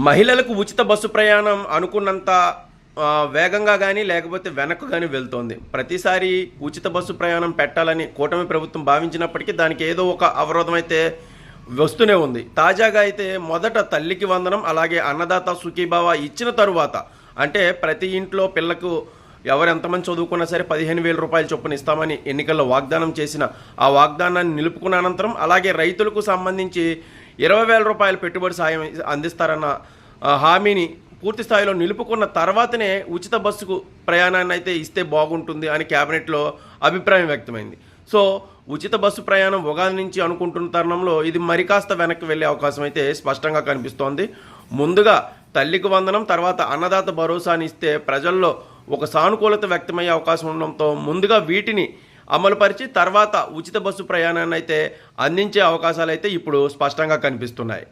మహిళలకు ఉచిత బస్సు ప్రయాణం అనుకున్నంత వేగంగా గానీ, లేకపోతే వెనక్కు గానీ వెళ్తోంది. ప్రతిసారి ఉచిత బస్సు ప్రయాణం పెట్టాలని కూటమి ప్రభుత్వం భావించినప్పటికీ దానికి ఏదో ఒక అవరోధం అయితే వస్తూనే ఉంది. తాజాగా అయితే మొదట తల్లికి వందనం, అలాగే అన్నదాత సుఖీభావ ఇచ్చిన తరువాత అంటే ప్రతి ఇంట్లో పిల్లకు ఎవరు ఎంతమంది చదువుకున్నా సరే 15,000 రూపాయల చొప్పున ఇస్తామని ఎన్నికల్లో వాగ్దానం చేసిన ఆ వాగ్దానాన్ని నిలుపుకున్న అనంతరం, అలాగే రైతులకు సంబంధించి 20,000 రూపాయల పెట్టుబడి సాయం అందిస్తారన్న హామీని పూర్తి స్థాయిలో నిలుపుకున్న తర్వాతనే ఉచిత బస్సుకు ప్రయాణాన్ని అయితే ఇస్తే బాగుంటుంది అని కేబినెట్లో అభిప్రాయం వ్యక్తమైంది. సో ఉచిత బస్సు ప్రయాణం ఉగాది నుంచి అనుకుంటున్న తరుణంలో ఇది మరి కాస్త వెనక్కి వెళ్ళే అవకాశం అయితే స్పష్టంగా కనిపిస్తోంది. ముందుగా తల్లికి వందనం, తర్వాత అన్నదాత భరోసాని ఇస్తే ప్రజల్లో ఒక సానుకూలత వ్యక్తమయ్యే అవకాశం ఉండడంతో ముందుగా వీటిని అమలుపరిచి తర్వాత ఉచిత బస్సు ప్రయాణాన్ని అయితే అందించే అవకాశాలు అయితే ఇప్పుడు స్పష్టంగా కనిపిస్తున్నాయి.